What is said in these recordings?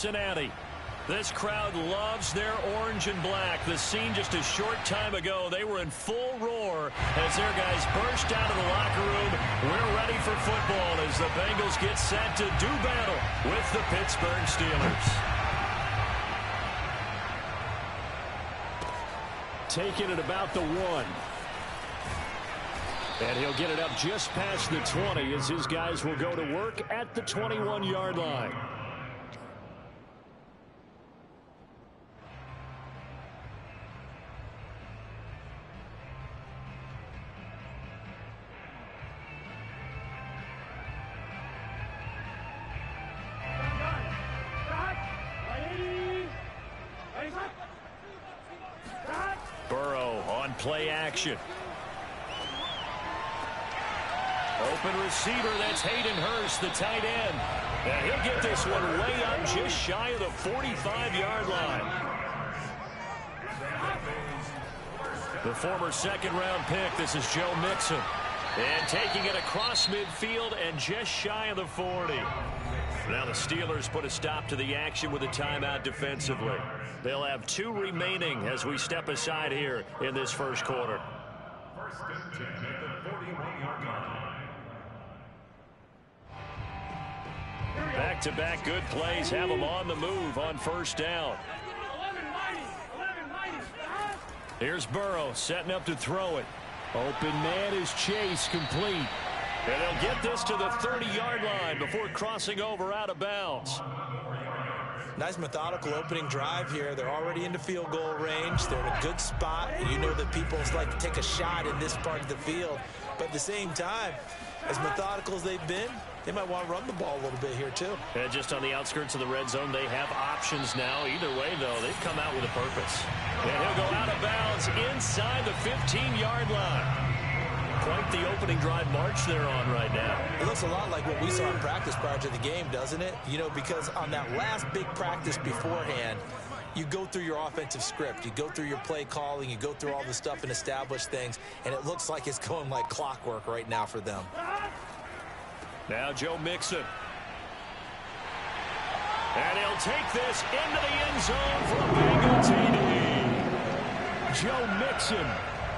Cincinnati. This crowd loves their orange and black. The scene just a short time ago, they were in full roar as their guys burst out of the locker room. We're ready for football as the Bengals get set to do battle with the Pittsburgh Steelers. Taking it about the 1. And he'll get it up just past the 20 as his guys will go to work at the 21-yard line. Burrow on play action. Open receiver, that's Hayden Hurst, the tight end. And he'll get this one way up just shy of the 45-yard line. The former second-round pick, this is Joe Mixon. And taking it across midfield and just shy of the 40. Now the Steelers put a stop to the action with a timeout defensively. They'll have 2 remaining as we step aside here in this first quarter. First and 10 at the 41-yard line. Back-to-back good plays have them on the move on first down. Here's Burrow setting up to throw it. Open man is Chase, complete. And they'll get this to the 30-yard line before crossing over out of bounds. Nice methodical opening drive here. They're already into field goal range. They're in a good spot. You know that people like to take a shot in this part of the field. But at the same time, as methodical as they've been, they might want to run the ball a little bit here too. And just on the outskirts of the red zone, they have options now. Either way, though, they've come out with a purpose. And he'll go out of bounds inside the 15-yard line. Quite the opening drive march they're on right now. It looks a lot like what we saw in practice prior to the game, doesn't it? You know, because on that last big practice beforehand, you go through your offensive script. You go through your play calling. You go through all the stuff and establish things. And it looks like it's going like clockwork right now for them. Now Joe Mixon. And he'll take this into the end zone for a Bengal TD. Joe Mixon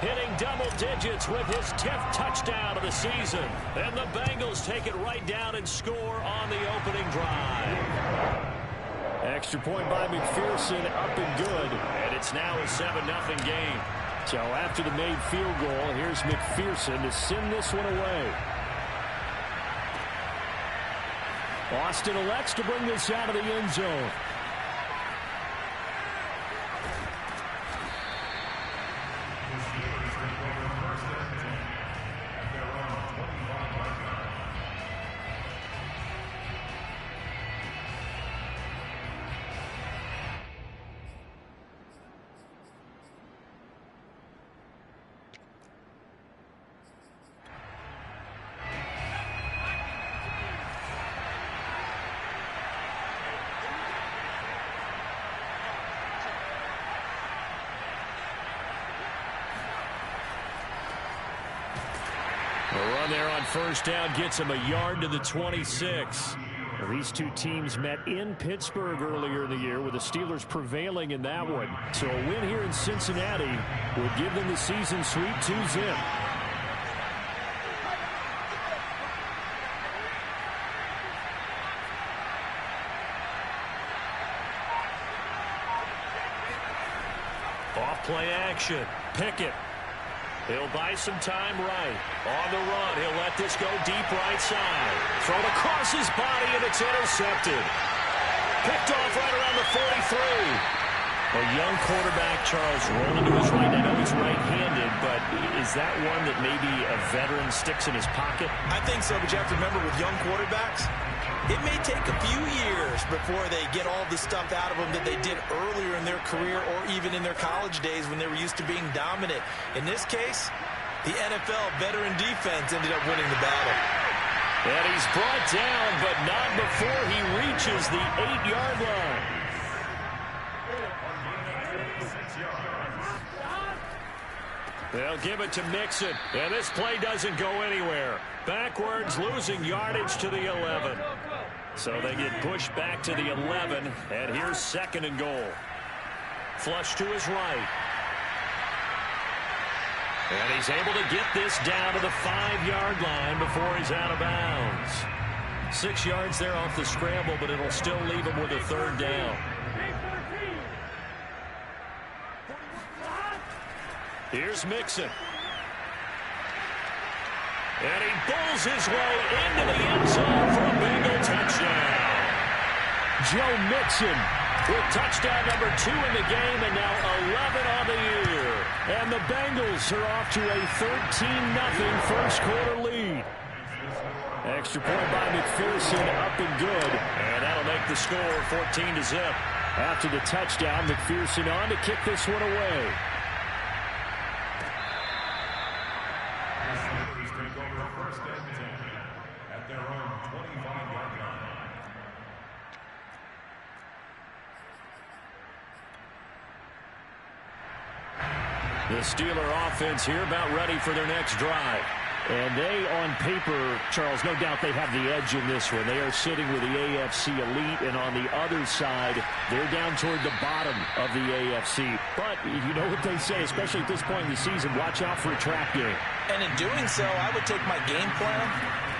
hitting double digits with his 10th touchdown of the season. And the Bengals take it right down and score on the opening drive. Extra point by McPherson, up and good. And it's now a 7-0 game. So after the made field goal, here's McPherson to send this one away. Austin elects to bring this out of the end zone. The run there on first down gets him a yard to the 26. Well, these two teams met in Pittsburgh earlier in the year with the Steelers prevailing in that one. So a win here in Cincinnati would give them the season sweep 2-0. Off play action. Pickett. He'll buy some time right. On the run, he'll let this go deep right side. Thrown across his body, and it's intercepted. Picked off right around the 43. A young quarterback, Charles, rolling to his right. I know he's right-handed, but is that one that maybe a veteran sticks in his pocket? I think so, but you have to remember with young quarterbacks, it may take a few years before they get all the stuff out of them that they did earlier in their career or even in their college days when they were used to being dominant. In this case, the NFL veteran defense ended up winning the battle. And he's brought down, but not before he reaches the 8-yard line. They'll give it to Mixon, and this play doesn't go anywhere. Backwards, losing yardage to the 11. So they get pushed back to the 11, and here's 2nd and goal. Flush to his right. And he's able to get this down to the 5-yard line before he's out of bounds. 6 yards there off the scramble, but it'll still leave him with a 3rd down. Here's Mixon. And he bulls his way into the end zone for a Bengal touchdown. Joe Mixon with touchdown number 2 in the game, and now 11 on the year. And the Bengals are off to a 13-0 first quarter lead. Extra point by McPherson, up and good. And that'll make the score 14-0. After the touchdown, McPherson on to kick this one away. The Steeler offense here about ready for their next drive. And they, on paper, Charles, no doubt they have the edge in this one. They are sitting with the AFC elite, and on the other side, they're down toward the bottom of the AFC. But you know what they say, especially at this point in the season, watch out for a trap game. And in doing so, I would take my game plan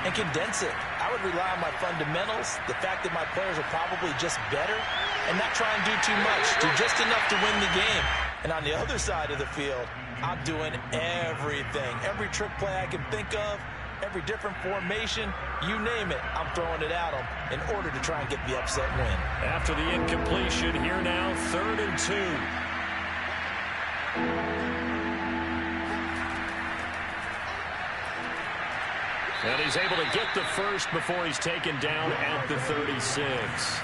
and condense it. I would rely on my fundamentals, the fact that my players are probably just better, and not try and do too much, do just enough to win the game. And on the other side of the field, I'm doing everything. Every trick play I can think of, every different formation, you name it, I'm throwing it at them in order to try and get the upset win. After the incompletion, here now, 3rd and 2. And he's able to get the first before he's taken down at the 36.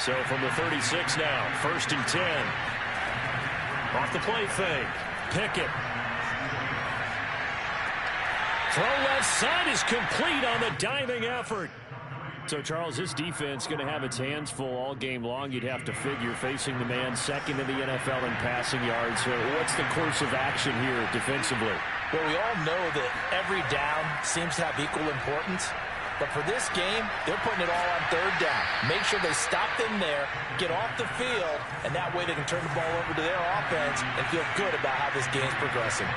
So from the 36 now, 1st and 10. Off the play fake. Pickett. Throw left side is complete on the diving effort. So, Charles, this defense going to have its hands full all game long. You'd have to figure facing the man second in the NFL in passing yards. So what's the course of action here defensively? Well, we all know that every down seems to have equal importance. But for this game, they're putting it all on 3rd down. Make sure they stop them there, get off the field, and that way they can turn the ball over to their offense and feel good about how this game's progressing.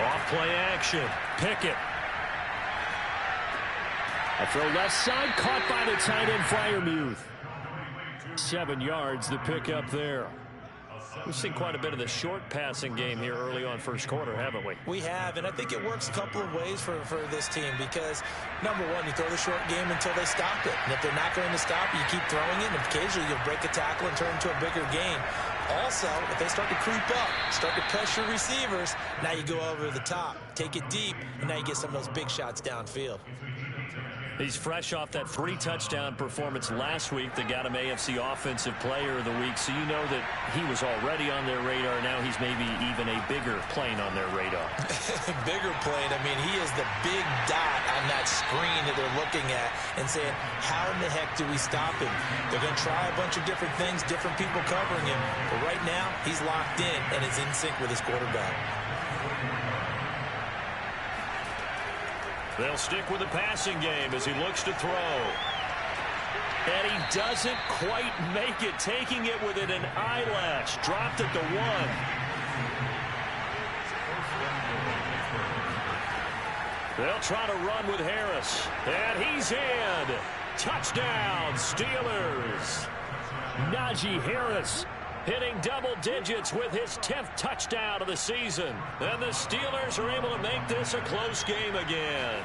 Off play action. Pickett. A throw left side, caught by the tight end Freiermuth. 7 yards, the pickup there. We've seen quite a bit of the short passing game here early on first quarter, haven't we? We have, and I think it works a couple of ways for this team because, number one, you throw the short game until they stop it. And if they're not going to stop it, you keep throwing it, and occasionally you'll break a tackle and turn it into a bigger game. Also, if they start to creep up, start to pressure receivers, now you go over the top, take it deep, and now you get some of those big shots downfield. He's fresh off that 3-touchdown performance last week that got him AFC Offensive Player of the Week, so you know that he was already on their radar. Now he's maybe even a bigger plane on their radar. Bigger plane. I mean, he is the big dot on that screen that they're looking at and saying, how in the heck do we stop him? They're going to try a bunch of different things, different people covering him, but right now he's locked in and is in sync with his quarterback. They'll stick with the passing game as he looks to throw. And he doesn't quite make it, taking it within an eyelash. Dropped at the 1. They'll try to run with Harris. And he's in. Touchdown, Steelers. Najee Harris hitting double digits with his 10th touchdown of the season. And the Steelers are able to make this a close game again.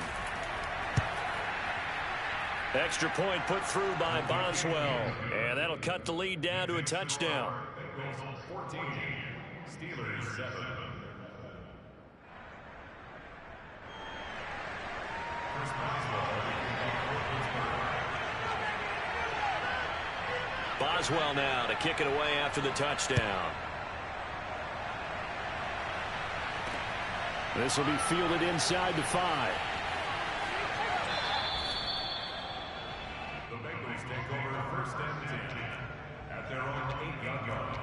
Extra point put through by Boswell. And that'll cut the lead down to a touchdown. 14, Steelers 7. Boswell now to kick it away after the touchdown. This will be fielded inside the 5. The Bengals take over 1st and 10 at their own 8-yard line.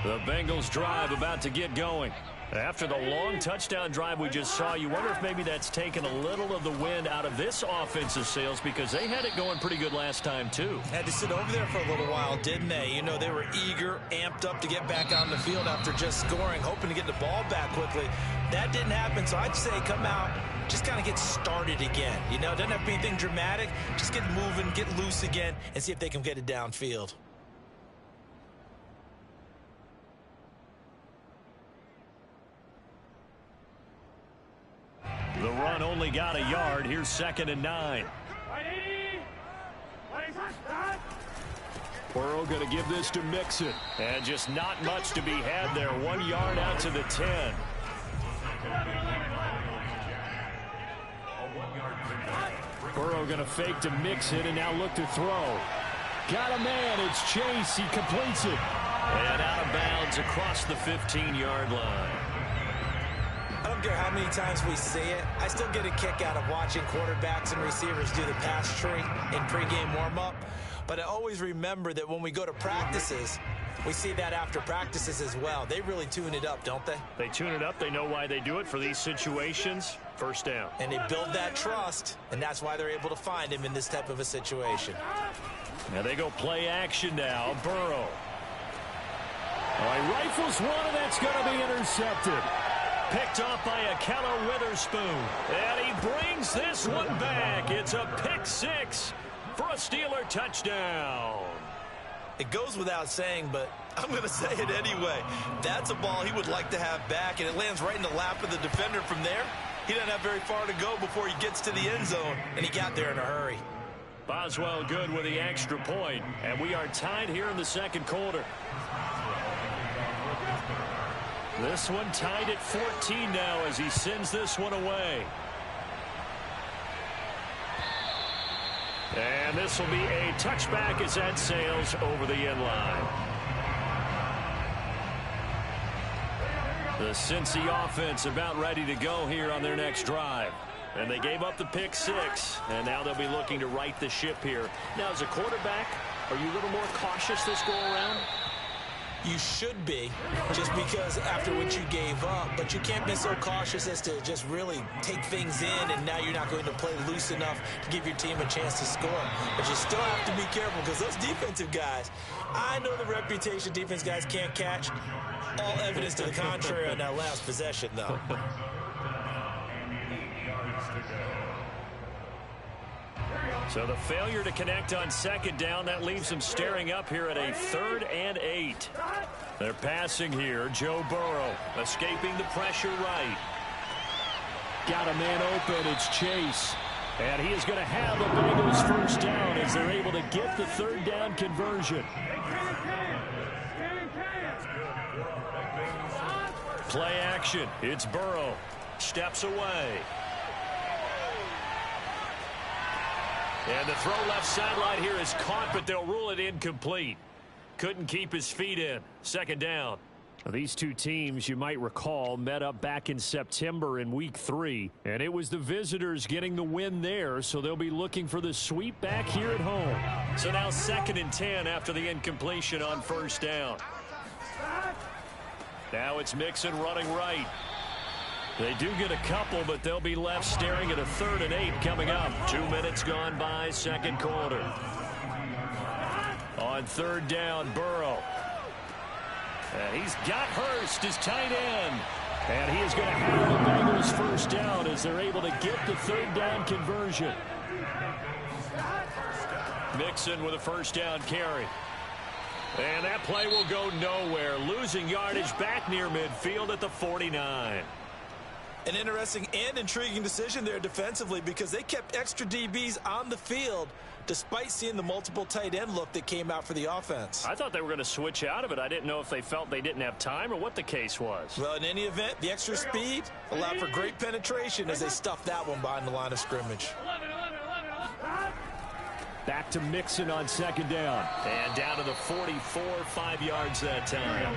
The Bengals drive about to get going. After the long touchdown drive we just saw, you wonder if maybe that's taken a little of the wind out of this offensive sails, because they had it going pretty good last time too. Had to sit over there for a little while, didn't they? You know, they were eager, amped up to get back on the field after just scoring, hoping to get the ball back quickly. That didn't happen, so I'd say come out, just kind of get started again. You know, it doesn't have to be anything dramatic. Just get moving, get loose again, and see if they can get it downfield. The run only got a yard. Here's 2nd and 9. Burrow going to give this to Mixon. And just not much to be had there. 1 yard out to the 10. Burrow going to fake to Mixon and now look to throw. Got a man. It's Chase. He completes it. And out of bounds across the 15-yard line. I don't care how many times we see it. I still get a kick out of watching quarterbacks and receivers do the pass tree in pregame warm-up. But I always remember that when we go to practices, we see that after practices as well. They really tune it up, don't they? They tune it up. They know why they do it for these situations. First down. And they build that trust, and that's why they're able to find him in this type of a situation. Now they go play action now. Burrow. All right, rifles one, and that's going to be intercepted. Picked off by Akello Witherspoon. And he brings this one back. It's a pick 6 for a Steeler touchdown. It goes without saying, but I'm going to say it anyway. That's a ball he would like to have back, and it lands right in the lap of the defender from there. He doesn't have very far to go before he gets to the end zone, and he got there in a hurry. Boswell good with the extra point, and we are tied here in the second quarter. This one tied at 14 now as he sends this one away. And this will be a touchback as that sails over the end line. The Cincy offense about ready to go here on their next drive. And they gave up the pick 6, and now they'll be looking to right the ship here. Now, as a quarterback, are you a little more cautious this go around? You should be, just because after what you gave up, but you can't be so cautious as to just really take things in, and now you're not going to play loose enough to give your team a chance to score. But you still have to be careful, because those defensive guys, I know the reputation defense guys can't catch. All evidence to the contrary on that last possession, though. So the failure to connect on 2nd down, that leaves them staring up here at a 3rd and 8. They're passing here. Joe Burrow escaping the pressure right. Got a man open. It's Chase. And he is going to have the Bengals first down as they're able to get the 3rd down conversion. Play action. It's Burrow. Steps away. And the throw left sideline here is caught, but they'll rule it incomplete. Couldn't keep his feet in. 2nd down. These two teams, you might recall, met up back in September in Week 3. And it was the visitors getting the win there, so they'll be looking for the sweep back here at home. So now 2nd and 10 after the incompletion on 1st down. Now it's Mixon running right. They do get a couple, but they'll be left staring at a 3rd and 8 coming up. 2 minutes gone by, second quarter. On 3rd down, Burrow. And he's got Hurst, his tight end. And he is going to have the Bengals first down as they're able to get the 3rd down conversion. Mixon with a 1st down carry. And that play will go nowhere. Losing yardage back near midfield at the 49. An interesting and intriguing decision there defensively, because they kept extra DBs on the field despite seeing the multiple tight end look that came out for the offense. I thought they were going to switch out of it. I didn't know if they felt they didn't have time or what the case was. Well, in any event, the extra speed allowed for great penetration as they stuffed that one behind the line of scrimmage. Back to Mixon on 2nd down. And down to the 44, 5 yards that time.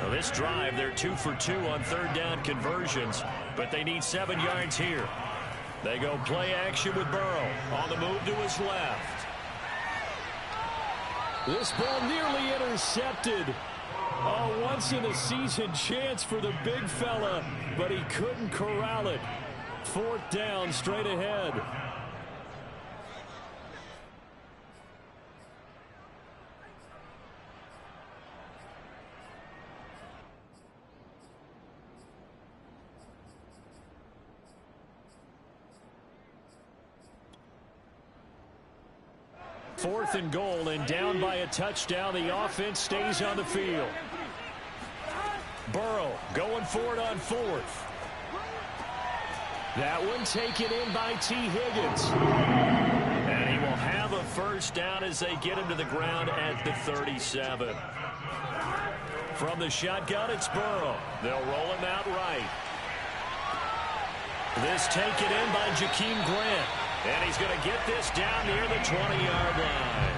Now this drive, they're 2 for 2 on 3rd down conversions, but they need 7 yards here. They go play action with Burrow on the move to his left. This ball nearly intercepted. A once-in-a-season chance for the big fella, but he couldn't corral it. 4th down, straight ahead. Fourth and goal, and down by a touchdown. The offense stays on the field. Burrow going for it on 4th. That one taken in by T. Higgins. And he will have a first down as they get him to the ground at the 37. From the shotgun, it's Burrow. They'll roll him out right. This taken in by Jakeem Grant. And he's going to get this down near the 20-yard line.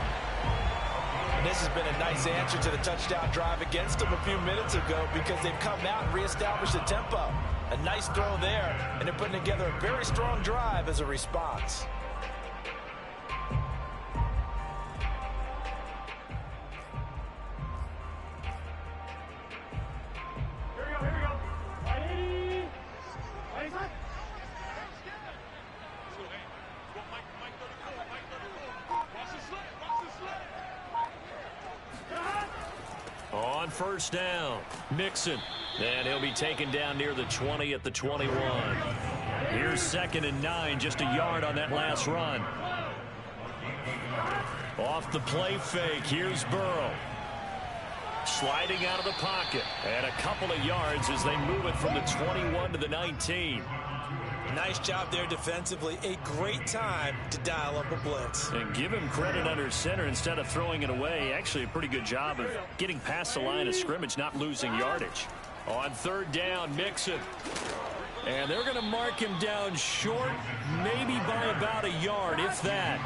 And this has been a nice answer to the touchdown drive against them a few minutes ago because they've come out and reestablished the tempo. A nice throw there, and they're putting together a very strong drive as a response. On first down, Mixon. And he'll be taken down near the 20 at the 21. Here's 2nd and 9, just a yard on that last run. Off the play fake, here's Burrow. Sliding out of the pocket. And a couple of yards as they move it from the 21 to the 19. Nice job there defensively. A great time to dial up a blitz. And give him credit under center instead of throwing it away. Actually a pretty good job of getting past the line of scrimmage, not losing yardage. On 3rd down, Mixon. And they're going to mark him down short, maybe by about a yard, if that.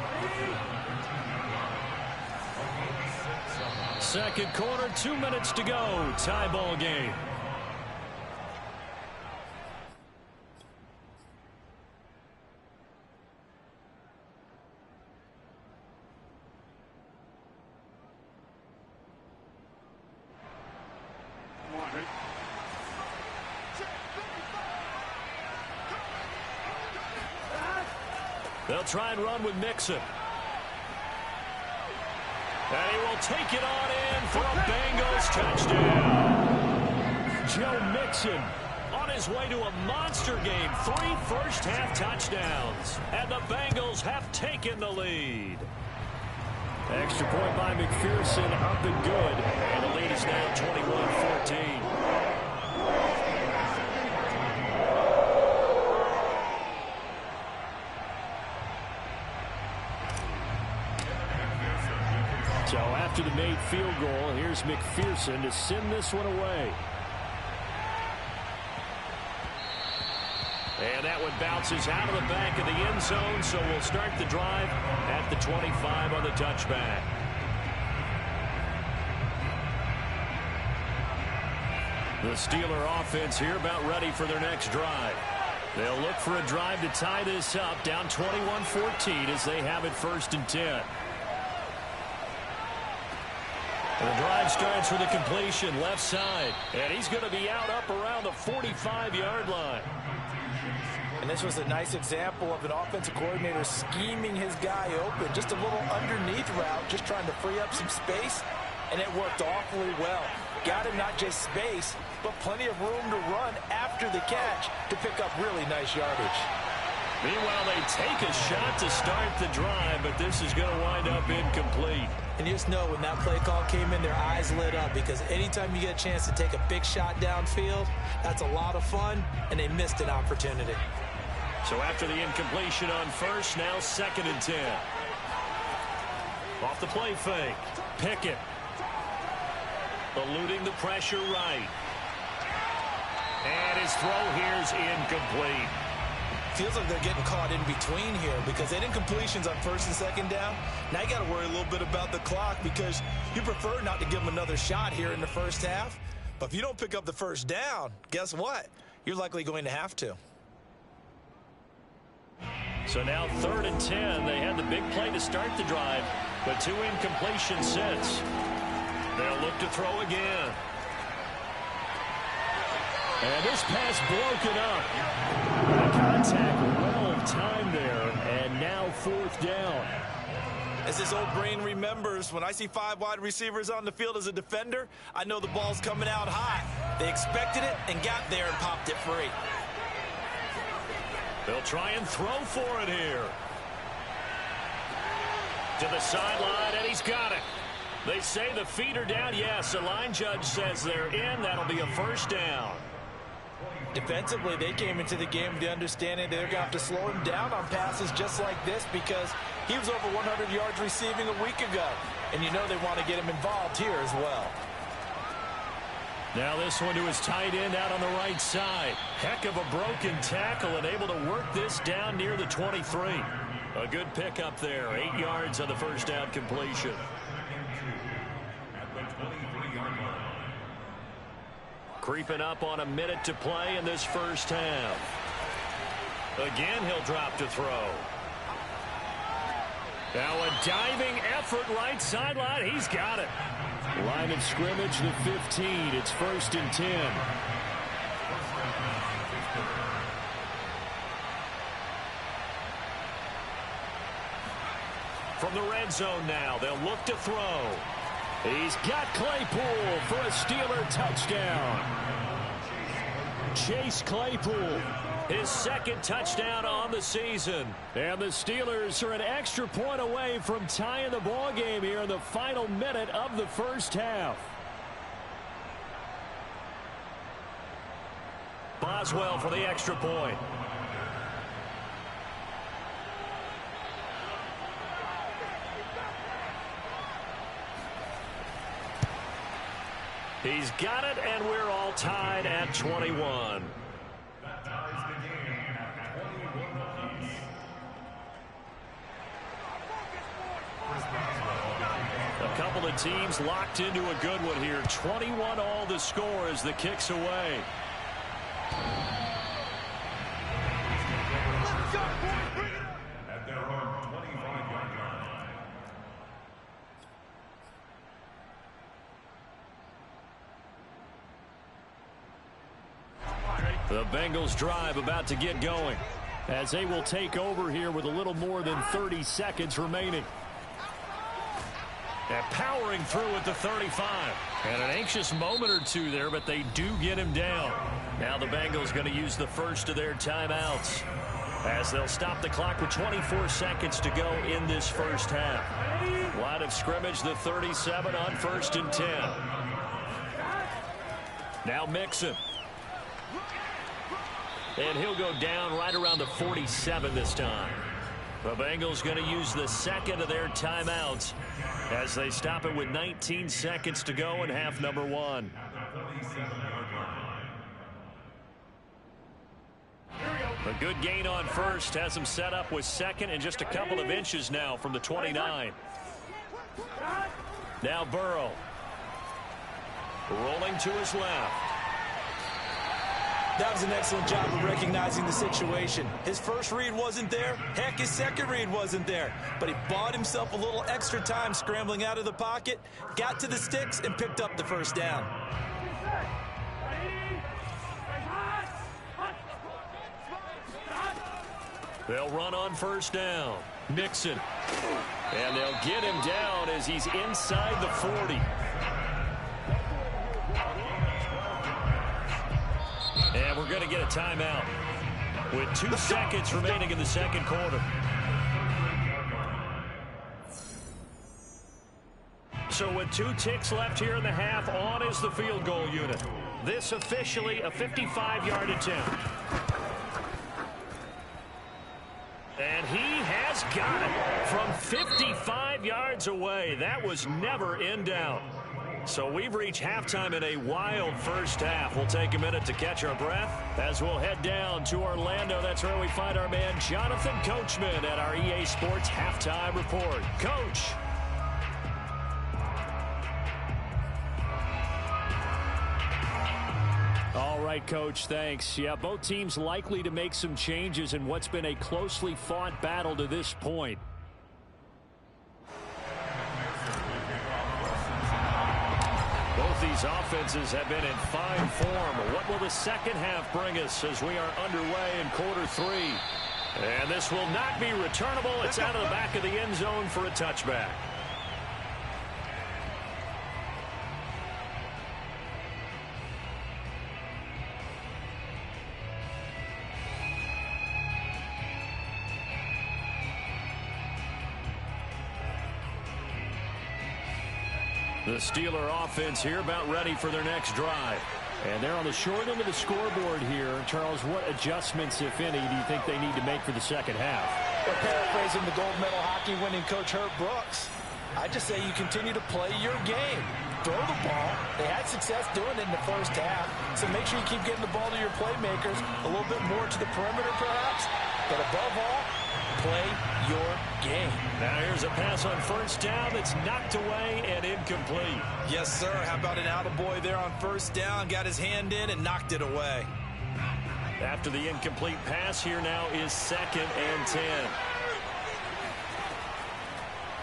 2nd quarter, 2 minutes to go. Tie ball game. They'll try and run with Mixon. And he will take it on in for a Bengals touchdown. Joe Mixon on his way to a monster game. 3 first-half touchdowns. And the Bengals have taken the lead. Extra point by McPherson, up and good. And the lead is now 21-14. So after the made field goal, here's McPherson to send this one away. And that one bounces out of the back of the end zone, so we'll start the drive at the 25 on the touchback. The Steeler offense here about ready for their next drive. They'll look for a drive to tie this up, down 21-14 as they have it 1st and 10. The drive starts with a completion left side. And he's going to be out up around the 45-yard line. And this was a nice example of an offensive coordinator scheming his guy open. Just a little underneath route, just trying to free up some space. And it worked awfully well. Got him not just space, but plenty of room to run after the catch to pick up really nice yardage. Meanwhile, they take a shot to start the drive, but this is going to wind up incomplete. And you just know when that play call came in, their eyes lit up because anytime you get a chance to take a big shot downfield, that's a lot of fun, and they missed an opportunity. So after the incompletion on first, now 2nd and 10. Off the play fake. Pickett. Eluding the pressure right. And his throw here is incomplete. Feels like they're getting caught in between here because they did completions on 1st and 2nd down. Now you got to worry a little bit about the clock because you prefer not to give them another shot here in the 1st half. But if you don't pick up the 1st down, guess what? You're likely going to have to. So now 3rd and 10. They had the big play to start the drive, but 2 incompletions since. They'll look to throw again. And this pass broken up. Contact well timed there, and now 4th down. As his old brain remembers, when I see 5 wide receivers on the field as a defender, I know the ball's coming out high. They expected it and got there and popped it free. They'll try and throw for it here. To the sideline, and he's got it. They say the feet are down. Yes, the line judge says they're in. That'll be a 1st down. Defensively, they came into the game with the understanding they're going to have to slow him down on passes just like this because he was over 100 yards receiving a week ago. And you know they want to get him involved here as well. Now this one to his tight end out on the right side. Heck of a broken tackle and able to work this down near the 23. A good pickup there. 8 yards on the 1st down completion. Creeping up on a minute to play in this 1st half. Again, he'll drop to throw. Now a diving effort right sideline. He's got it. Line of scrimmage, the 15. It's 1st and 10. From the red zone now, they'll look to throw. He's got Claypool for a Steeler touchdown. Chase Claypool, his 2nd touchdown on the season. And the Steelers are an extra point away from tying the ball game here in the final minute of the 1st half. Boswell for the extra point. He's got it, and we're all tied at 21. That ties the game at 21 apiece. A couple of teams locked into a good one here. 21 all the score as the kick's away. At their own 25-yard line. The Bengals drive about to get going as they will take over here with a little more than 30 seconds remaining. And powering through at the 35. And an anxious moment or two there, but they do get him down. Now the Bengals going to use the first of their timeouts as they'll stop the clock with 24 seconds to go in this 1st half. Line of scrimmage, the 37 on 1st and 10. Now Mixon. And he'll go down right around the 47 this time. The Bengals going to use the 2nd of their timeouts as they stop it with 19 seconds to go in half number 1. A good gain on 1st has him set up with 2nd and just a couple of inches now from the 29. Now Burrow. Rolling to his left. That was an excellent job of recognizing the situation. His first read wasn't there. Heck, his second read wasn't there. But he bought himself a little extra time scrambling out of the pocket, got to the sticks, and picked up the 1st down. They'll run on 1st down. Mixon. And they'll get him down as he's inside the 40. And we're going to get a timeout with 2 seconds remaining in the 2nd quarter. So with 2 ticks left here in the half, on is the field goal unit. This officially a 55-yard attempt. And he has got it from 55 yards away. That was never in doubt. So we've reached halftime in a wild 1st half. We'll take a minute to catch our breath as we'll head down to Orlando. That's where we find our man Jonathan Coachman at our EA Sports Halftime Report. Coach. All right, Coach, thanks. Yeah, both teams likely to make some changes in what's been a closely fought battle to this point. Both Both these offenses have been in fine form. What will the second half bring us as we are underway in quarter 3? And this will not be returnable. It's out of the back of the end zone for a touchback. The Steeler offense here about ready for their next drive. And they're on the short end of the scoreboard here. Charles, what adjustments, if any, do you think they need to make for the second half? Well, paraphrasing the gold medal hockey winning coach Herb Brooks, I just say you continue to play your game. Throw the ball. They had success doing it in the first half, so make sure you keep getting the ball to your playmakers, a little bit more to the perimeter perhaps, but above all, play your game. Now here's a pass on first down that's knocked away and incomplete. Yes, sir. How about an attaboy there on first down? Got his hand in and knocked it away. After the incomplete pass, here now is 2nd and 10.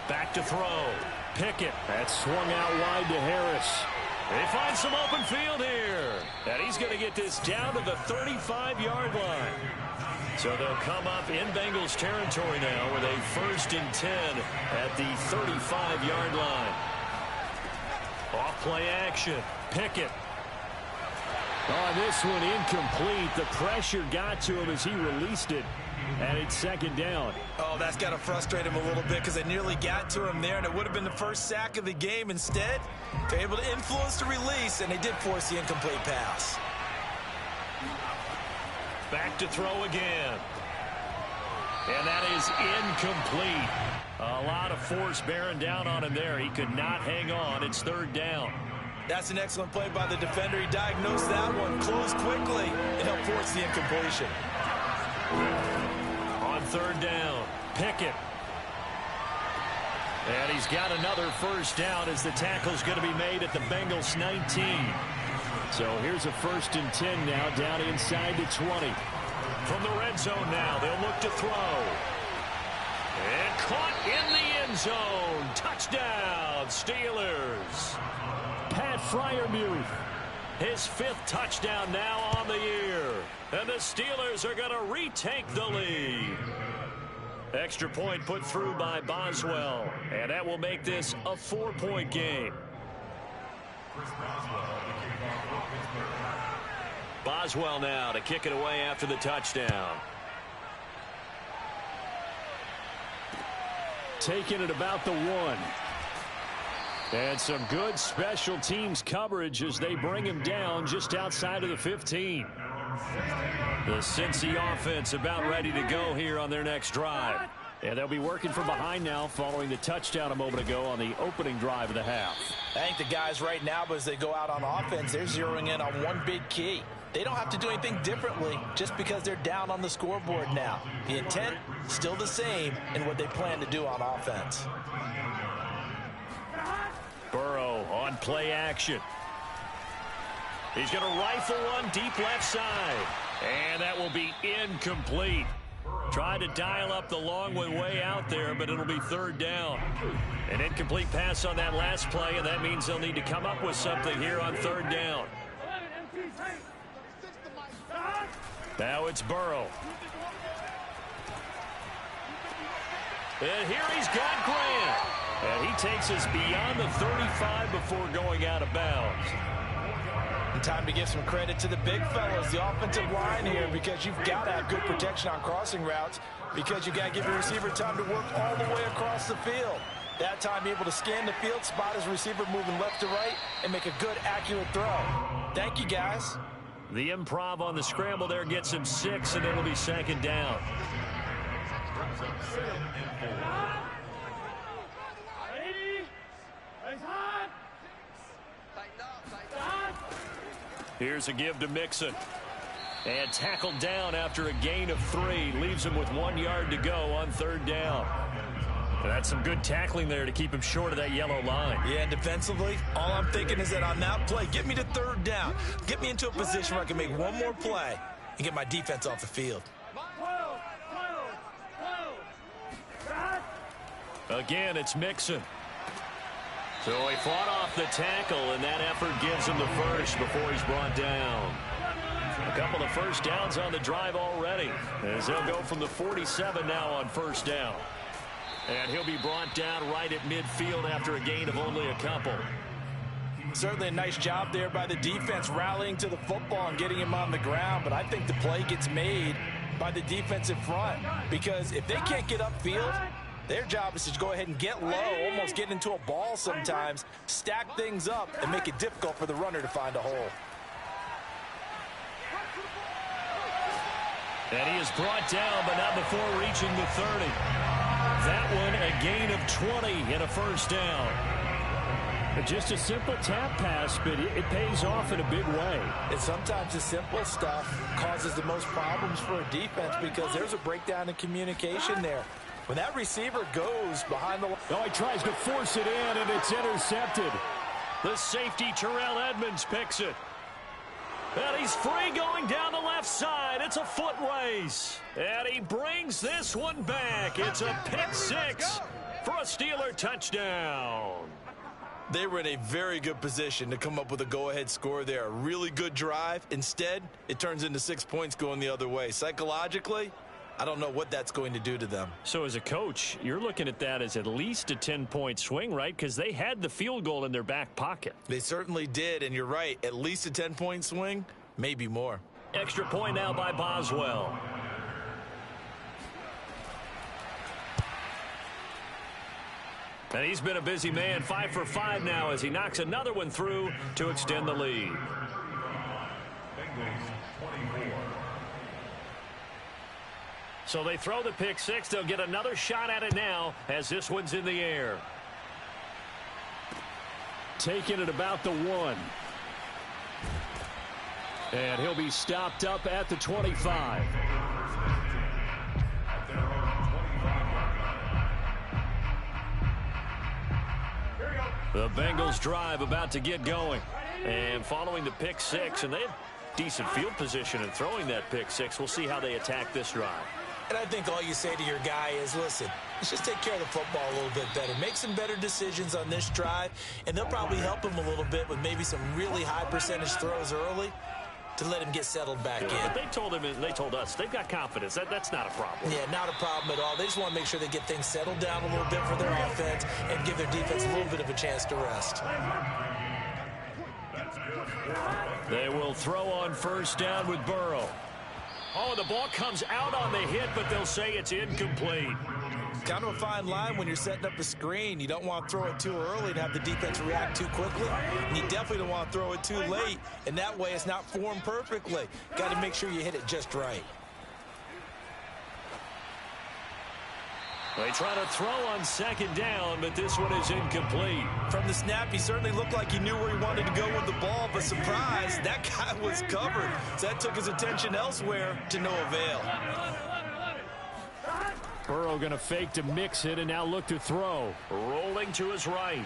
Back to throw. Pickett. That's swung out wide to Harris. They find some open field here. And he's going to get this down to the 35-yard line. So they'll come up in Bengals territory now with a 1st and 10 at the 35-yard line. Off-play action. Pickett. On this one, incomplete. The pressure got to him as he released it. And it's 2nd down. Oh, that's got to frustrate him a little bit because they nearly got to him there, and it would have been the first sack of the game. Instead, they're able to influence the release, and they did force the incomplete pass. Back to throw again. And that is incomplete. A lot of force bearing down on him there. He could not hang on. It's 3rd down. That's an excellent play by the defender. He diagnosed that one, closed quickly, and helped force the incompletion. On 3rd down, Pickett. And he's got another first down as the tackle's going to be made at the Bengals 19. So here's a 1st and 10 now down inside the 20. From the red zone now, they'll look to throw. And caught in the end zone. Touchdown, Steelers. Pat Freiermuth, his 5th touchdown now on the year. And the Steelers are going to retake the lead. Extra point put through by Boswell. And that will make this a 4-point game. Boswell now to kick it away after the touchdown. Taking it about the 1. And some good special teams coverage as they bring him down just outside of the 15. The Cincy offense about ready to go here on their next drive. And they'll be working from behind now following the touchdown a moment ago on the opening drive of the half. I think the guys right now, as they go out on offense, they're zeroing in on one big key. They don't have to do anything differently just because they're down on the scoreboard now. The intent still the same in what they plan to do on offense. Burrow on play action. He's going to rifle one deep left side. And that will be incomplete. Tried to dial up the long one way out there, but it'll be 3rd down. An incomplete pass on that last play, and that means they'll need to come up with something here on 3rd down. Now it's Burrow. And here he's got Grant. And he takes us beyond the 35 before going out of bounds. And time to give some credit to the big fellas, the offensive line here, because you've got to have good protection on crossing routes, because you've got to give your receiver time to work all the way across the field. That time, be able to scan the field, spot his receiver moving left to right, and make a good, accurate throw. Thank you, guys. The improv on the scramble there gets him 6, and it'll be 2nd down. Here's a give to Mixon. And tackled down after a gain of 3. Leaves him with 1 yard to go on 3rd down. And that's some good tackling there to keep him short of that yellow line. Yeah, and defensively, all I'm thinking is that on that play, get me to 3rd down. Get me into a position where I can make one more play and get my defense off the field. Again, it's Mixon. So he fought off the tackle, and that effort gives him the first before he's brought down. A couple of first downs on the drive already, as they'll go from the 47 now on first down. And he'll be brought down right at midfield after a gain of only a couple. Certainly a nice job there by the defense, rallying to the football and getting him on the ground. But I think the play gets made by the defensive front, because if they can't get upfield, their job is to go ahead and get low, almost get into a ball sometimes, stack things up, and make it difficult for the runner to find a hole. And he is brought down, but not before reaching the 30. That one a gain of 20 and a first down. Just a simple tap pass, but it pays off in a big way. And sometimes the simple stuff causes the most problems for a defense, because there's a breakdown in communication there. When that receiver goes behind the line. Oh, he tries to force it in, and it's intercepted. The safety, Terrell Edmonds, picks it. And he's free going down the left side. It's a foot race. And he brings this one back. It's a pick six for a Steeler touchdown. They were in a very good position to come up with a go-ahead score there. A really good drive. Instead, it turns into 6 points going the other way. Psychologically, I don't know what that's going to do to them. So as a coach, you're looking at that as at least a 10-point swing, right? Because they had the field goal in their back pocket. They certainly did, and you're right. At least a 10-point swing, maybe more. Extra point now by Boswell. And he's been a busy man, 5 for 5 now as he knocks another one through to extend the lead. So they throw the pick six. They'll get another shot at it now as this one's in the air. Taking it about the 1. And he'll be stopped up at the 25. The Bengals drive about to get going. And following the pick six, and they have decent field position in throwing that pick six. We'll see how they attack this drive. And I think all you say to your guy is, listen, let's just take care of the football a little bit better. Make some better decisions on this drive, and they'll probably help him a little bit with maybe some really high percentage throws early to let him get settled back in. But they told him, and they told us, they've got confidence. That's not a problem. Yeah, not a problem at all. They just want to make sure they get things settled down a little bit for their offense and give their defense a little bit of a chance to rest. They will throw on first down with Burrow. Oh, the ball comes out on the hit, but they'll say it's incomplete. Kind of a fine line when you're setting up a screen. You don't want to throw it too early and have the defense react too quickly. And you definitely don't want to throw it too late, and that way it's not formed perfectly. Got to make sure you hit it just right. They try to throw on second down, but this one is incomplete. From the snap, he certainly looked like he knew where he wanted to go with the ball, but surprise, that guy was covered. So that took his attention elsewhere to no avail. Burrow going to fake to mix it and now look to throw. Rolling to his right.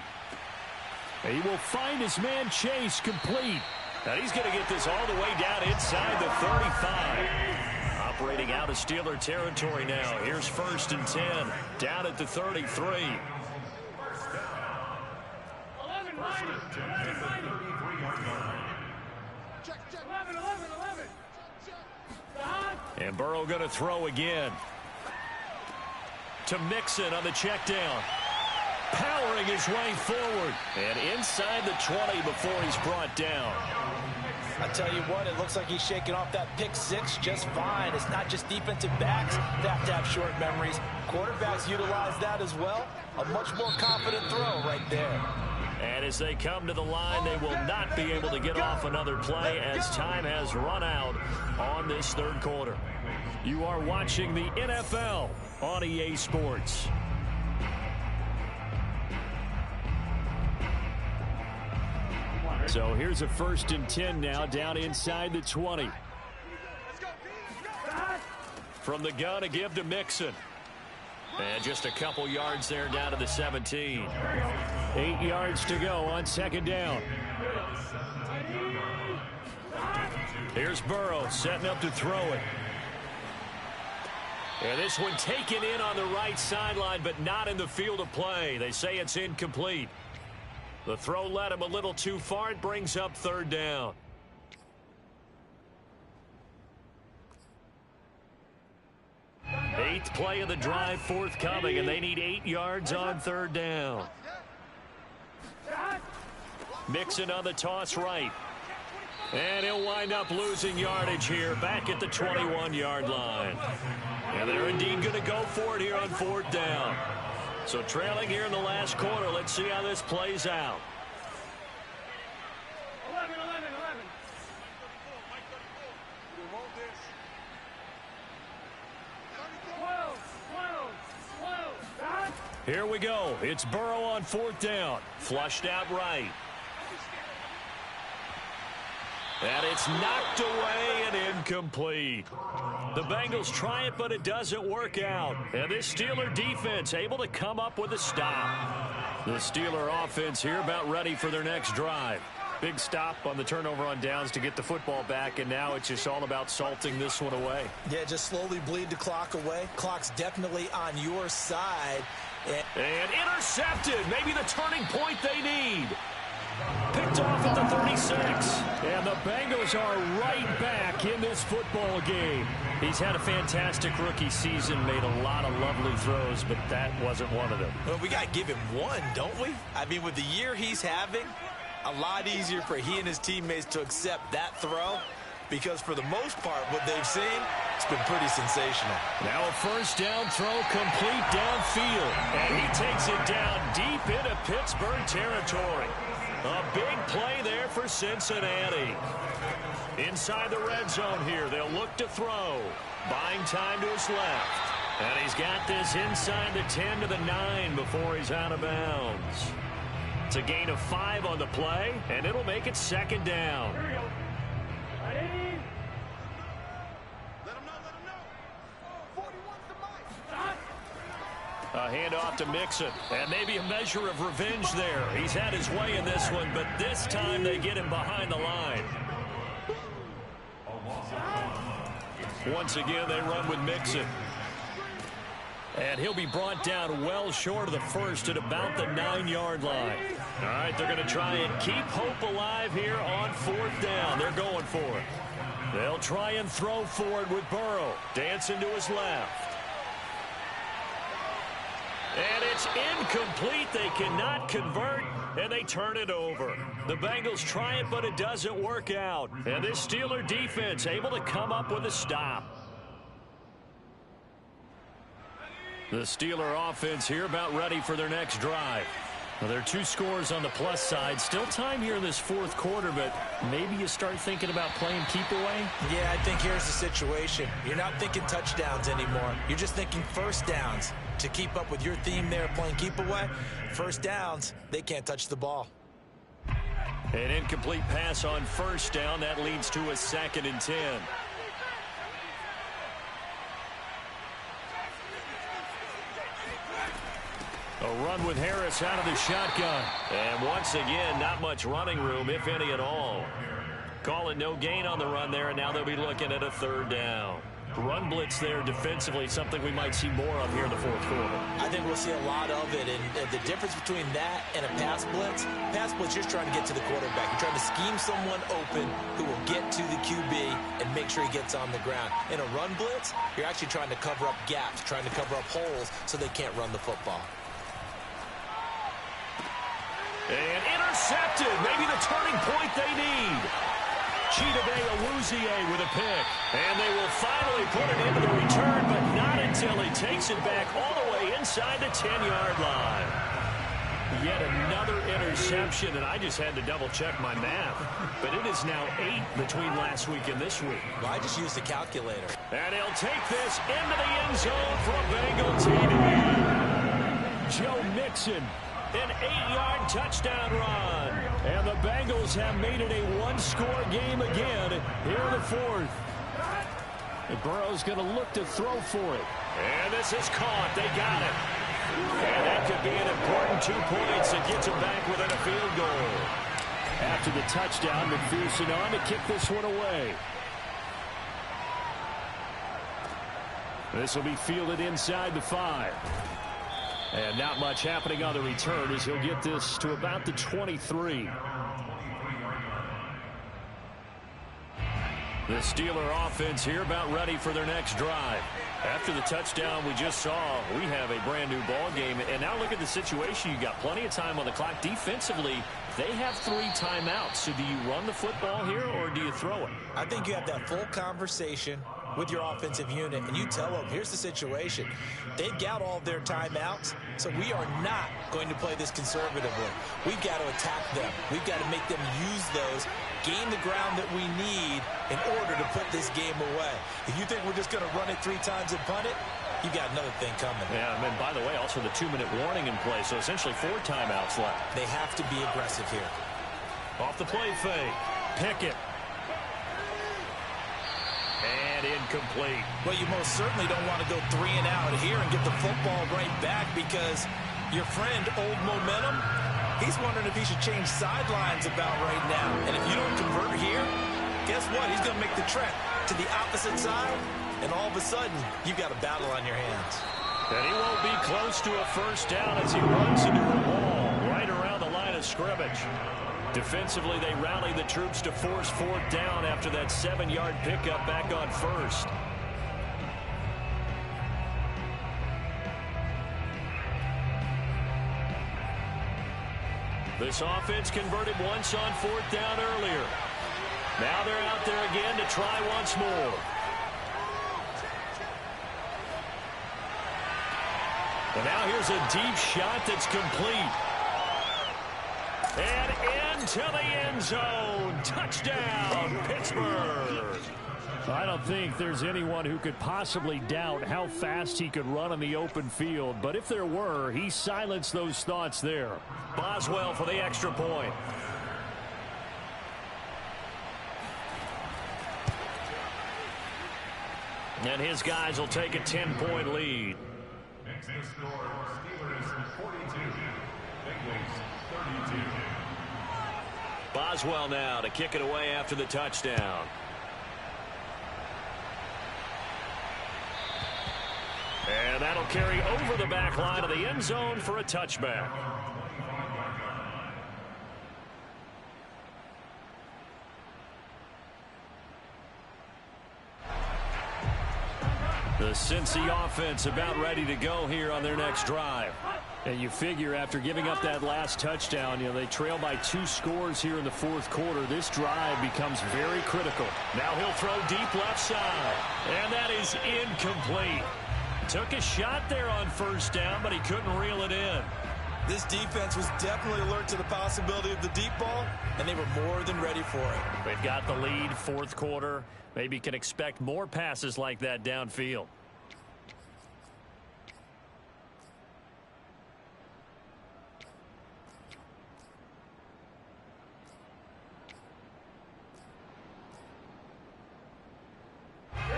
He will find his man Chase complete. And he's going to get this all the way down inside the 35. Operating out of Steeler territory now. Here's 1st and 10. Down at the 33. And Burrow going to throw again. To Mixon on the check down. Powering his way forward. And inside the 20 before he's brought down. I tell you what, it looks like he's shaking off that pick six just fine. It's not just defensive backs that have to have short memories. Quarterbacks utilize that as well. A much more confident throw right there. And as they come to the line, they will not be able to get off another play as time has run out on this third quarter. You are watching the NFL on EA Sports. So here's a 1st and 10 now, down inside the 20. From the gun, a give to Mixon. And just a couple yards there down to the 17. 8 yards to go on second down. Here's Burrow setting up to throw it. And this one taken in on the right sideline, but not in the field of play. They say it's incomplete. The throw led him a little too far. It brings up third down. Eighth play of the drive forthcoming, and they need 8 yards on third down. Mixon on the toss right. And he'll wind up losing yardage here back at the 21-yard line. And they're indeed going to go for it here on fourth down. So trailing here in the last quarter. Let's see how this plays out. 11. Here we go. It's Burrow on fourth down. Flushed out right. And it's knocked away and incomplete. The Bengals try it, but it doesn't work out. And this Steeler defense able to come up with a stop. The Steeler offense here about ready for their next drive. Big stop on the turnover on downs to get the football back, and now it's just all about salting this one away. Yeah, just slowly bleed the clock away. Clock's definitely on your side. And intercepted. Maybe the turning point they need. Picked off at the 36. And the Bengals are right back in this football game. He's had a fantastic rookie season, made a lot of lovely throws, but that wasn't one of them. Well, we got to give him one, don't we? I mean, with the year he's having, a lot easier for he and his teammates to accept that throw, because for the most part, what they've seen, it's been pretty sensational. Now a first down throw complete downfield, and he takes it down deep into Pittsburgh territory. A big play there for Cincinnati. Inside the red zone here, they'll look to throw. Buying time to his left. And he's got this inside the 10 to the 9 before he's out of bounds. It's a gain of 5 on the play, and it'll make it second down. A handoff to Mixon, and maybe a measure of revenge there. He's had his way in this one, but this time they get him behind the line. Once again, they run with Mixon. And he'll be brought down well short of the first at about the 9-yard line. All right, they're going to try and keep hope alive here on fourth down. They're going for it. They'll try and throw for it with Burrow. Dancing to his left. And it's incomplete. They cannot convert, and they turn it over. The Bengals try it, but it doesn't work out. And this Steeler defense able to come up with a stop. The Steeler offense here about ready for their next drive. Well, there are 2 scores on the plus side. Still time here in this fourth quarter, but maybe you start thinking about playing keep away? Yeah, I think here's the situation. You're not thinking touchdowns anymore. You're just thinking first downs. To keep up with your theme there, playing keep away, first downs, they can't touch the ball. An incomplete pass on first down. That leads to a 2nd and 10. A run with Harris out of the shotgun. And once again, not much running room, if any at all. Call it no gain on the run there, and now they'll be looking at a third down. Run blitz there defensively, something we might see more of here in the fourth quarter. I think we'll see a lot of it, and the difference between that and a pass blitz, you're trying to get to the quarterback. You're trying to scheme someone open who will get to the QB and make sure he gets on the ground. In a run blitz, you're actually trying to cover up gaps, trying to cover up holes so they can't run the football. And intercepted. Maybe the turning point they need. Chidobe with a pick. And they will finally put it into the return, but not until he takes it back all the way inside the 10-yard line. Yet another interception, and I just had to double-check my math. But it is now 8 between last week and this week. Well, I just used the calculator. And he'll take this into the end zone for a Bengal TD. Joe Mixon. An 8-yard touchdown run. And the Bengals have made it a 1-score game again here in the fourth. And Burrow's going to look to throw for it. And this is caught. They got it. And that could be an important 2 points that gets them back within a field goal. After the touchdown, McPherson on to kick this one away. This will be fielded inside the 5. And not much happening on the return as he'll get this to about the 23. The Steeler offense here about ready for their next drive. After the touchdown we just saw, we have a brand new ball game. And now look at the situation. You got plenty of time on the clock. Defensively, they have 3 timeouts. So do you run the football here or do you throw it? I think you have that full conversation with your offensive unit, and you tell them, here's the situation. They've got all of their timeouts, so we are not going to play this conservatively. We've got to attack them. We've got to make them use those, gain the ground that we need in order to put this game away. If you think we're just going to run it 3 times and punt it, you got another thing coming. Yeah, and by the way, also the 2-minute warning in play, so essentially 4 timeouts left. They have to be aggressive here. Off the play fake. Pickett. And incomplete. Well, you most certainly don't want to go 3 and out here and get the football right back because your friend, Old Momentum, he's wondering if he should change sidelines about right now. And if you don't convert here, guess what? He's going to make the trek to the opposite side, and all of a sudden, you've got a battle on your hands. And he won't be close to a first down as he runs into a wall right around the line of scrimmage. Defensively, they rally the troops to force 4th down after that 7-yard pickup back on first. This offense converted once on 4th down earlier. Now they're out there again to try once more. And now here's a deep shot that's complete. And into the end zone. Touchdown, Pittsburgh. I don't think there's anyone who could possibly doubt how fast he could run on the open field. But if there were, he silenced those thoughts there. Boswell for the extra point. And his guys will take a 10-point lead. Next to score, Steelers 42, Bengals 32. Boswell now to kick it away after the touchdown. And that'll carry over the back line of the end zone for a touchback. The Cincy offense about ready to go here on their next drive. And you figure after giving up that last touchdown, they trail by 2 scores here in the 4th quarter. This drive becomes very critical. Now he'll throw deep left side. And that is incomplete. Took a shot there on first down, but he couldn't reel it in. This defense was definitely alert to the possibility of the deep ball, and they were more than ready for it. They've got the lead, 4th quarter. Maybe can expect more passes like that downfield.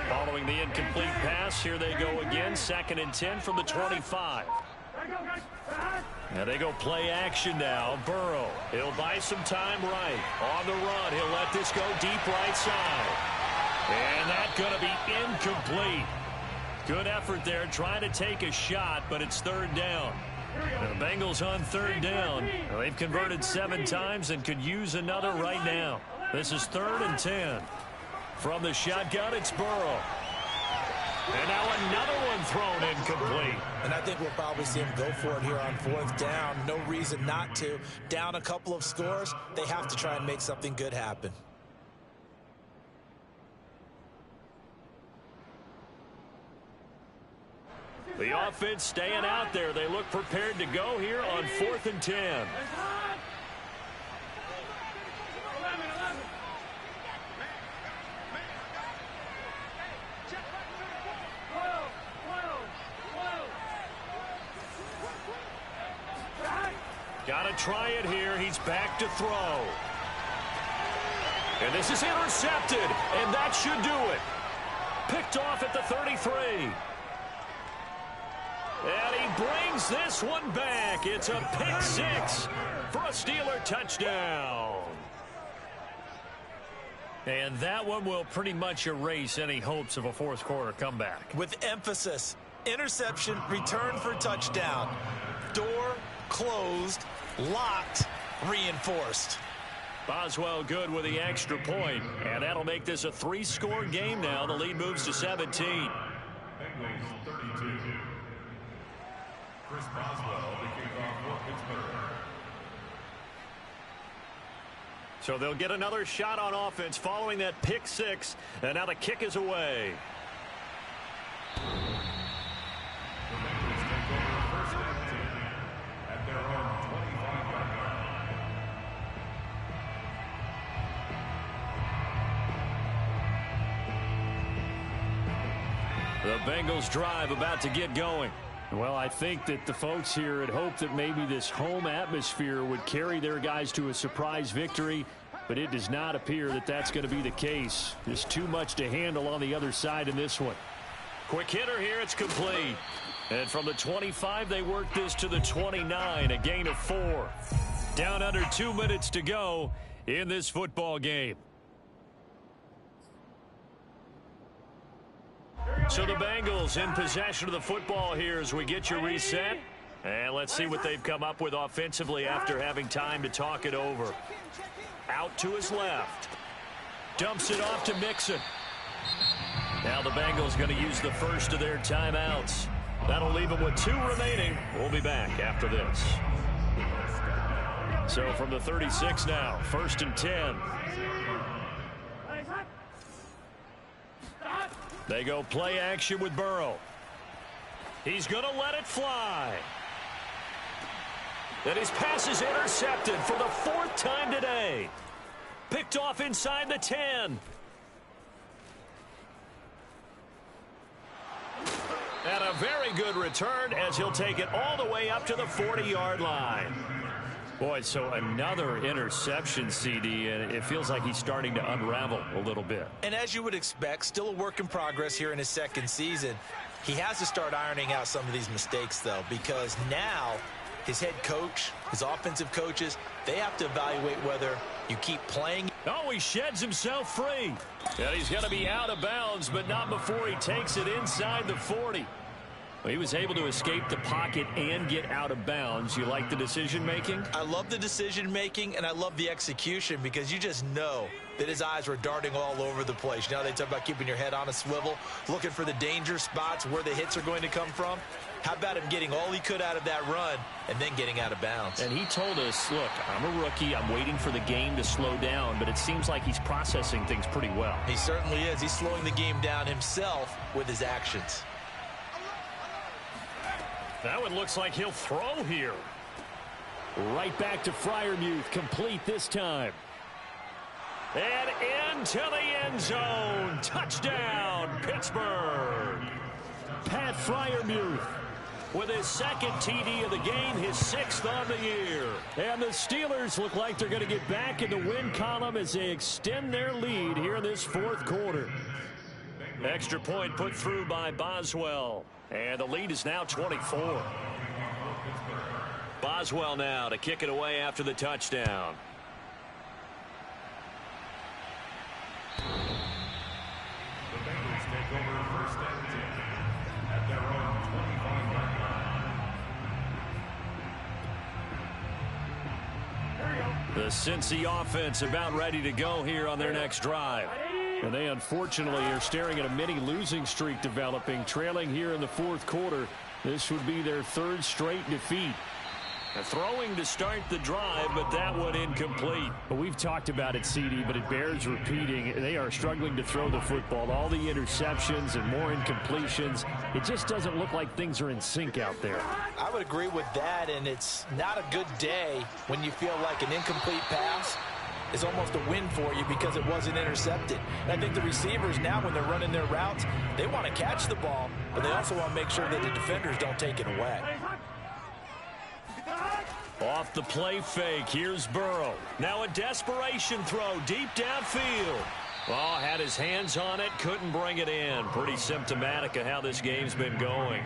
Following the incomplete pass, here they go again. 2nd and 10 from the 25. Now they go play action now. Burrow, he'll buy some time right. On the run, he'll let this go deep right side. And that's going to be incomplete. Good effort there, trying to take a shot, but it's 3rd down. And the Bengals on 3rd down. Well, they've converted 7 times and could use another right now. This is 3rd and 10. From the shotgun, it's Burrow. And now another one thrown incomplete. And I think we'll probably see him go for it here on 4th down. No reason not to. Down a couple of scores, they have to try and make something good happen. The offense staying out there. They look prepared to go here on 4th and 10. Got to try it here. He's back to throw. And this is intercepted, and that should do it. Picked off at the 33. And he brings this one back. It's a pick 6 for a Steeler touchdown. And that one will pretty much erase any hopes of a 4th quarter comeback. With emphasis. Interception, return for touchdown. Door closed, locked, reinforced. Boswell good with the extra point, and that'll make this a 3-score game now. The lead moves to 17. Bengals 32. Chris Boswell, the kickoff for Pittsburgh. So they'll get another shot on offense following that pick 6, and now the kick is away. The Bengals take over first and 10 at their own 25-yard line. The Bengals drive about to get going. Well, I think that the folks here had hoped that maybe this home atmosphere would carry their guys to a surprise victory, but it does not appear that that's going to be the case. There's too much to handle on the other side in this one. Quick hitter here, it's complete. And from the 25, they work this to the 29, a gain of 4. Down under 2 minutes to go in this football game. So the Bengals in possession of the football here as we get you reset. And let's see what they've come up with offensively after having time to talk it over. Out to his left. Dumps it off to Mixon. Now the Bengals going to use the first of their timeouts. That'll leave them with 2 remaining. We'll be back after this. So from the 36 now, 1st and 10. They go play action with Burrow. He's going to let it fly. And his pass is intercepted for the 4th time today. Picked off inside the 10. And a very good return as he'll take it all the way up to the 40-yard line. Boy, so another interception, CD, and it feels like he's starting to unravel a little bit. And as you would expect, still a work in progress here in his 2nd season. He has to start ironing out some of these mistakes, though, because now his head coach, his offensive coaches, they have to evaluate whether you keep playing. Oh, he sheds himself free. And he's going to be out of bounds, but not before he takes it inside the 40. Well, he was able to escape the pocket and get out of bounds. You like the decision-making? I love the decision-making, and I love the execution because you just know that his eyes were darting all over the place. You know, they talk about keeping your head on a swivel, looking for the danger spots where the hits are going to come from. How about him getting all he could out of that run and then getting out of bounds? And he told us, look, I'm a rookie. I'm waiting for the game to slow down, but it seems like he's processing things pretty well. He certainly is. He's slowing the game down himself with his actions. That one looks like he'll throw here. Right back to Freiermuth, complete this time. And into the end zone. Touchdown, Pittsburgh. Pat Freiermuth with his 2nd TD of the game, his 6th on the year. And the Steelers look like they're going to get back in the win column as they extend their lead here in this 4th quarter. Extra point put through by Boswell. And the lead is now 24. Boswell now to kick it away after the touchdown. The Bengals take over 1st and 10 at their own 25-yard line. The Cincy offense about ready to go here on their next drive. And they unfortunately are staring at a mini losing streak developing, trailing here in the 4th quarter. This would be their 3rd straight defeat. Throwing to start the drive, but that one incomplete. Well, we've talked about it, CD, but it bears repeating. They are struggling to throw the football. All the interceptions and more incompletions. It just doesn't look like things are in sync out there. I would agree with that, and it's not a good day when you feel like an incomplete pass is almost a win for you because it wasn't intercepted. And I think the receivers now, when they're running their routes, they want to catch the ball, but they also want to make sure that the defenders don't take it away. Off the play fake, here's Burrow. Now a desperation throw deep downfield. Oh, had his hands on it, couldn't bring it in. Pretty symptomatic of how this game's been going.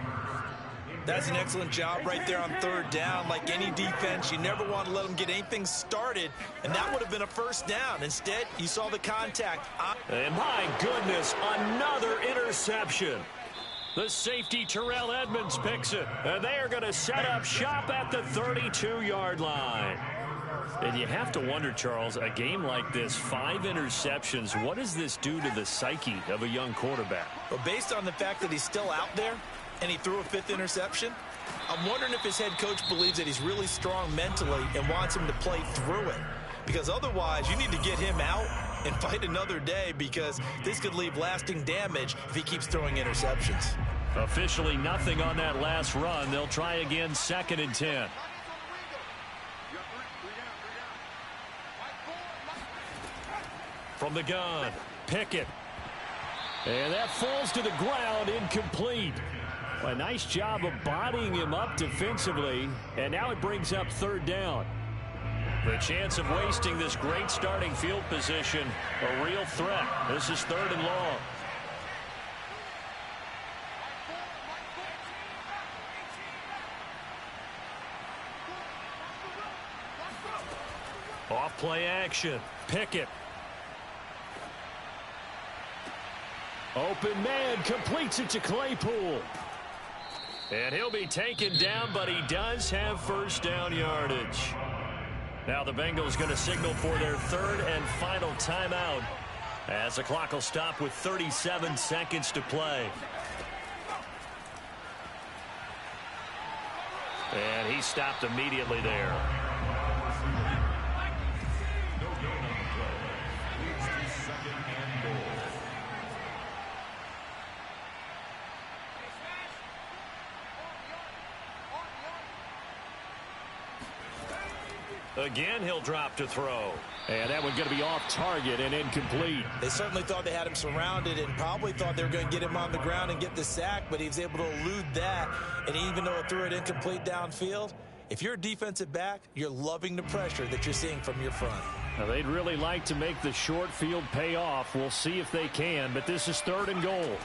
That's an excellent job right there on 3rd down. Like any defense, you never want to let them get anything started, and that would have been a 1st down. Instead, you saw the contact. And my goodness, another interception. The safety, Terrell Edmonds, picks it. And they are going to set up shop at the 32-yard line. And you have to wonder, Charles, a game like this, 5 interceptions, what does this do to the psyche of a young quarterback? Well, based on the fact that he's still out there and he threw a 5th interception, I'm wondering if his head coach believes that he's really strong mentally and wants him to play through it. Because otherwise, you need to get him out and fight another day, because this could leave lasting damage if he keeps throwing interceptions. Officially nothing on that last run. They'll try again, 2nd and 10. From the gun, Pickett. And that falls to the ground, incomplete. A nice job of bodying him up defensively, and now it brings up 3rd down. The chance of wasting this great starting field position, a real threat. This is 3rd and long. Off play action, Pickett. Open man, completes it to Claypool. And he'll be taken down, but he does have 1st down yardage. Now the Bengals going to signal for their 3rd and final timeout, as the clock will stop with 37 seconds to play. And he stopped immediately there. Again, he'll drop to throw. And that one going to be off target and incomplete. They certainly thought they had him surrounded and probably thought they were going to get him on the ground and get the sack, but he was able to elude that. And even though it threw it incomplete downfield, if you're a defensive back, you're loving the pressure that you're seeing from your front. Now, they'd really like to make the short field pay off. We'll see if they can, but this is 3rd and goal.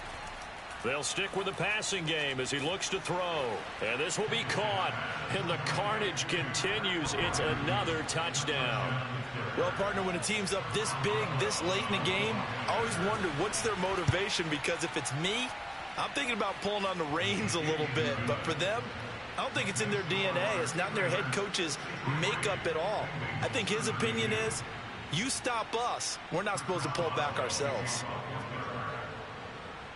They'll stick with the passing game as he looks to throw. And this will be caught. And the carnage continues. It's another touchdown. Well, partner, when a team's up this big, this late in the game, I always wonder what's their motivation, because if it's me, I'm thinking about pulling on the reins a little bit. But for them, I don't think it's in their DNA. It's not in their head coach's makeup at all. I think his opinion is, you stop us, we're not supposed to pull back ourselves.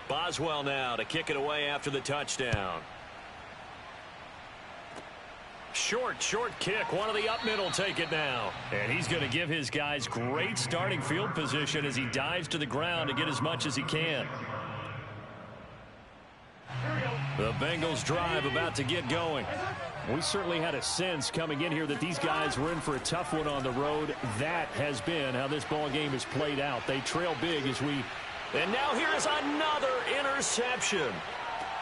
Boswell now to kick it away after the touchdown. Short kick. One of the up middle take it now. And he's going to give his guys great starting field position as he dives to the ground to get as much as he can. The Bengals drive about to get going. We certainly had a sense coming in here that these guys were in for a tough one on the road. That has been how this ball game is played out. They trail big as we... And now here's another interception.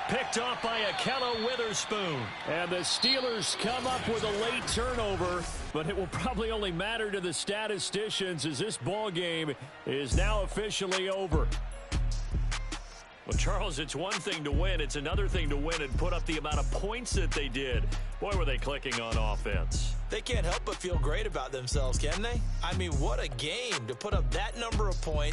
Picked off by Akella Witherspoon. And the Steelers come up with a late turnover, but it will probably only matter to the statisticians as this ball game is now officially over. Well, Charles, it's one thing to win. It's another thing to win and put up the amount of points that they did. Boy, were they clicking on offense. They can't help but feel great about themselves, can they? I mean, what a game to put up that number of points.